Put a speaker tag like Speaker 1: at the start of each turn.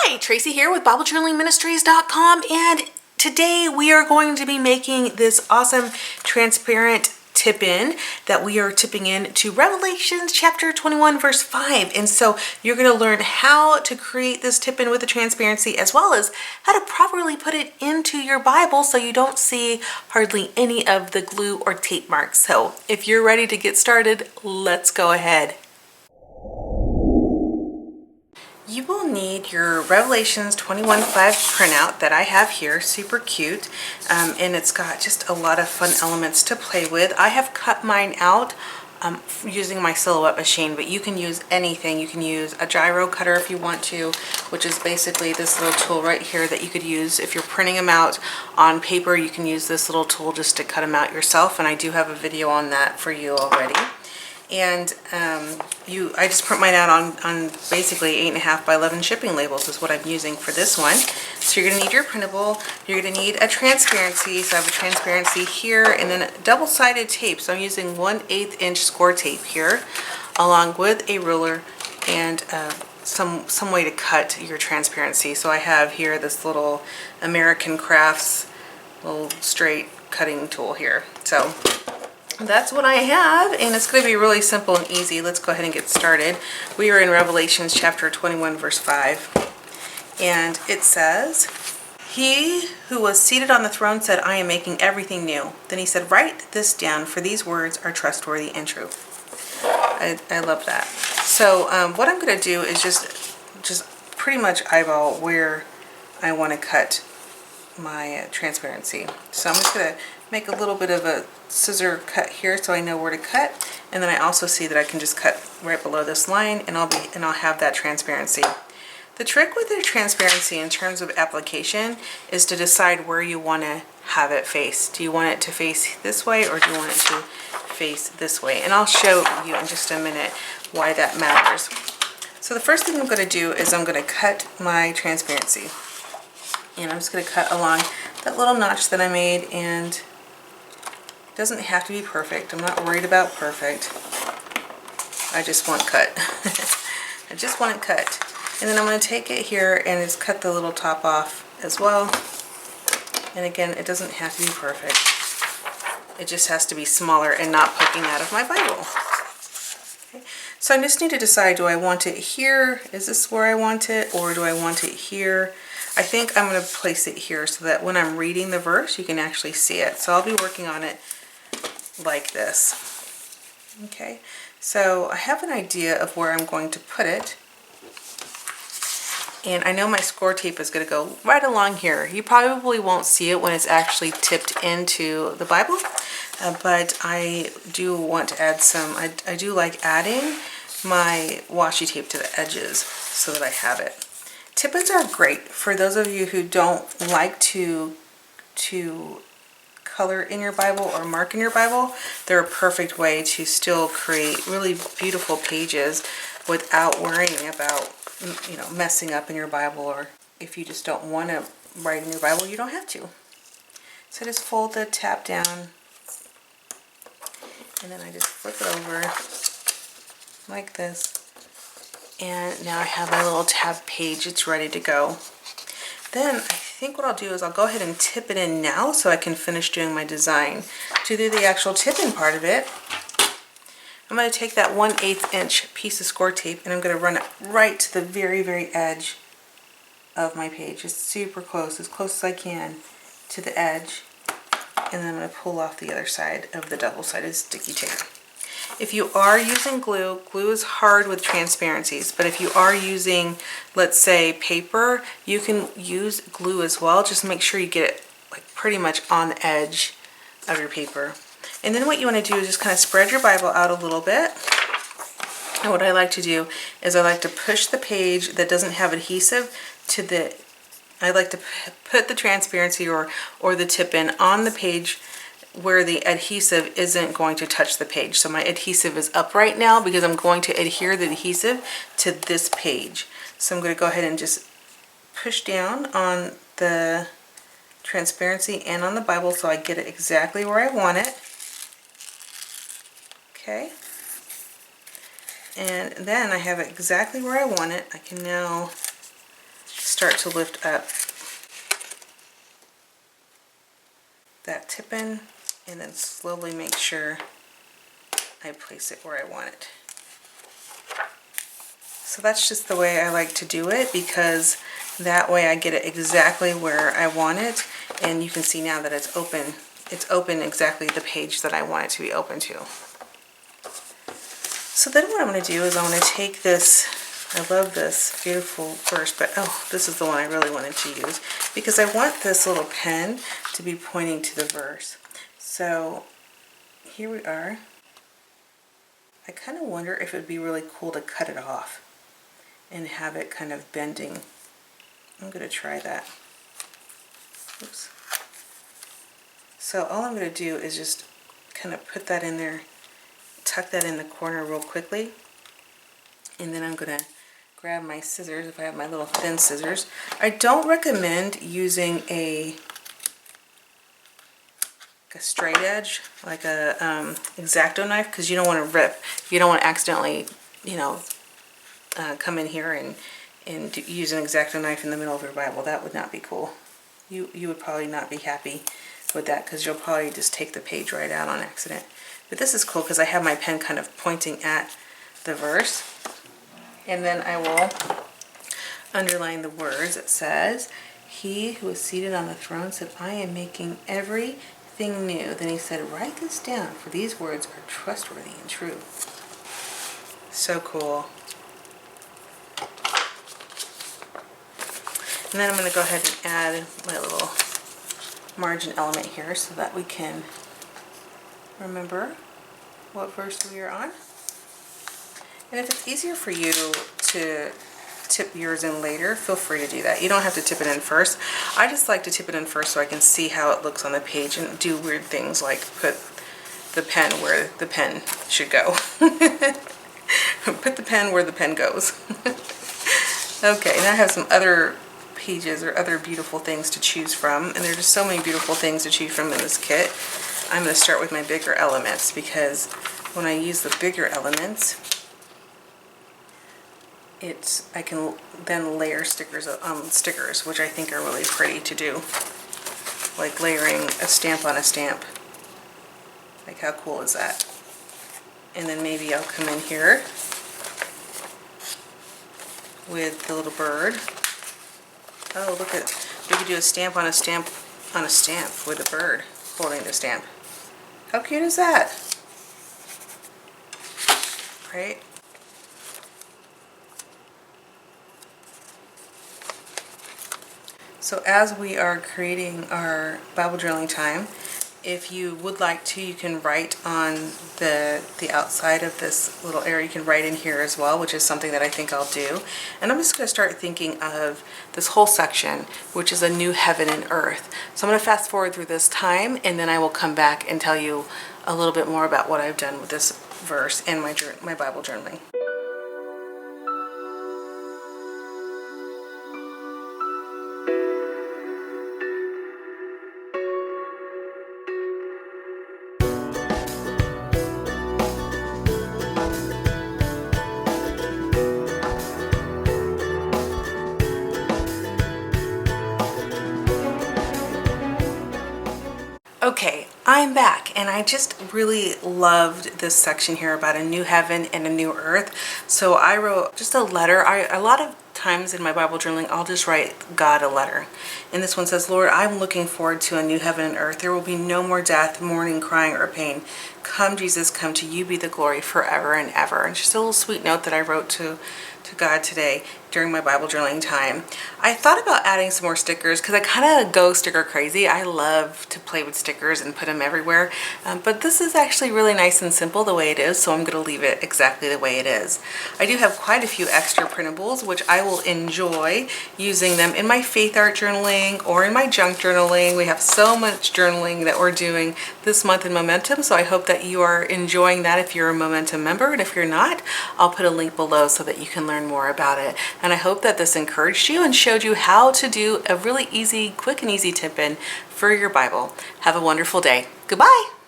Speaker 1: Hi, Tracy here with BibleJournalingMinistries.com, and today we are going to be making this awesome transparent tip-in that we are tipping in to Revelations chapter 21 verse 5. And so you're going to learn how to create this tip-in with the transparency, as well as how to properly put it into your Bible so you don't see hardly any of the glue or tape marks. So if you're ready to get started, let's go ahead. You will need your Revelations 21:5 printout that I have here, super cute, and it's got just a lot of fun elements to play with. I have cut mine out using my silhouette machine, but you can use anything. You can use a gyro cutter if you want to, which is basically this little tool right here that you could use if you're printing them out on paper. You can use this little tool just to cut them out yourself, and I do have a video on that for you already. And I just print mine out on basically 8.5 by 11 shipping labels is what I'm using for this one. So you're going to need your printable, you're going to need a transparency, so I have a transparency here, and then a double-sided tape. So I'm using 1/8 inch score tape here, along with a ruler and some way to cut your transparency. So I have here this little American Crafts little straight cutting tool here. So that's what I have, and it's going to be really simple and easy. Let's go ahead and get started. We are in Revelations chapter 21 verse 5, and it says, "He who was seated on the throne said, 'I am making everything new.' Then he said, 'Write this down, for these words are trustworthy and true.'" I love that. So what I'm going to do is just pretty much eyeball where I want to cut my transparency. So I'm just going to make a little bit of a scissor cut here so I know where to cut, and then I also see that I can just cut right below this line, and I'll have that transparency. The trick with the transparency in terms of application is to decide where you want to have it face. Do you want it to face this way, or do you want it to face this way? And I'll show you in just a minute why that matters. So the first thing I'm going to do is I'm going to cut my transparency, and I'm just going to cut along that little notch that I made, and it doesn't have to be perfect. I'm not worried about perfect. I just want cut. I just want it cut. And then I'm going to take it here and just cut the little top off as well. And again, it doesn't have to be perfect. It just has to be smaller and not poking out of my Bible. Okay. So I just need to decide, do I want it here? Is this where I want it? Or do I want it here? I think I'm going to place it here so that when I'm reading the verse, you can actually see it. So I'll be working on it like this. Okay, so I have an idea of where I'm going to put it, and I know my score tape is going to go right along here. You probably won't see it when it's actually tipped into the Bible, but I do want to add some, I do like adding my washi tape to the edges so that I have it. Tip-ins are great for those of you who don't like to color in your Bible or mark in your Bible. They're a perfect way to still create really beautiful pages without worrying about, messing up in your Bible, or if you just don't want to write in your Bible, you don't have to. So just fold the tab down, and then I just flip it over like this, and now I have my little tab page. It's ready to go. Then I think what I'll do is I'll go ahead and tip it in now so I can finish doing my design. To do the actual tip-in part of it, I'm going to take that 1/8 inch piece of score tape, and I'm going to run it right to the very, very edge of my page. Just super close as I can to the edge. And then I'm going to pull off the other side of the double-sided sticky tape. If you are using glue, glue is hard with transparencies, but if you are using, let's say, paper, you can use glue as well. Just make sure you get it like pretty much on the edge of your paper. And then what you want to do is just kind of spread your Bible out a little bit. And what I like to do is I like to push the page that doesn't have adhesive to the, I like to put the transparency or the tip-in on the page where the adhesive isn't going to touch the page. So my adhesive is up right now because I'm going to adhere the adhesive to this page. So I'm going to go ahead and just push down on the transparency and on the Bible so I get it exactly where I want it. Okay. And then I have it exactly where I want it. I can now start to lift up that tip-in, and then slowly make sure I place it where I want it. So that's just the way I like to do it, because that way I get it exactly where I want it, and you can see now that it's open. It's open exactly the page that I want it to be open to. So then what I'm going to do is I'm going to take this, I love this beautiful verse, but oh, this is the one I really wanted to use, because I want this little pen to be pointing to the verse. So here we are. I kind of wonder if it would be really cool to cut it off and have it kind of bending. I'm going to try that. Oops. So all I'm going to do is just kind of put that in there, tuck that in the corner real quickly, and then I'm going to grab my scissors, if I have my little thin scissors. I don't recommend using a straight edge, like a X-Acto knife, because you don't want to rip. You don't want to accidentally, you know, come in here and use an X-Acto knife in the middle of your Bible. That would not be cool. You would probably not be happy with that, because you'll probably just take the page right out on accident. But this is cool because I have my pen kind of pointing at the verse, and then I will underline the words. It says, "He who is seated on the throne said, I am making everything new." Then he said, "Write this down, for these words are trustworthy and true." So cool. And then I'm going to go ahead and add my little margin element here so that we can remember what verse we are on. And if it's easier for you to tip yours in later, feel free to do that. You don't have to tip it in first. I just like to tip it in first so I can see how it looks on the page and do weird things like put the pen where the pen should go. Put the pen where the pen goes. Okay, now I have some other pages or other beautiful things to choose from, and there are just so many beautiful things to choose from in this kit. I'm going to start with my bigger elements, because when I use the bigger elements, I can then layer stickers, which I think are really pretty to do, like layering a stamp on a stamp. Like, how cool is that? And then maybe I'll come in here with the little bird. Oh, look at, we could do a stamp on a stamp on a stamp with a bird holding the stamp. How cute is that? Right? So as we are creating our Bible journaling time, if you would like to, you can write on the outside of this little area. You can write in here as well, which is something that I think I'll do. And I'm just going to start thinking of this whole section, which is a new heaven and earth. So I'm going to fast forward through this time, and then I will come back and tell you a little bit more about what I've done with this verse in my Bible journaling. Okay, I'm back, and I just really loved this section here about a new heaven and a new earth. So I wrote just a letter. A lot of times in my Bible journaling, I'll just write God a letter. And this one says, "Lord, I'm looking forward to a new heaven and earth. There will be no more death, mourning, crying, or pain. Come, Jesus, come. To you be the glory forever and ever." And just a little sweet note that I wrote to God today during my Bible journaling time. I thought about adding some more stickers because I kind of go sticker crazy. I love to play with stickers and put them everywhere. But this is actually really nice and simple the way it is, so I'm going to leave it exactly the way it is. I do have quite a few extra printables, which I will enjoy using them in my faith art journaling or in my junk journaling. We have so much journaling that we're doing this month in Momentum, so I hope that you are enjoying that if you're a Momentum member. And if you're not, I'll put a link below so that you can learn more about it. And I hope that this encouraged you and showed you how to do a really easy, quick and easy tip-in for your Bible. Have a wonderful day. Goodbye.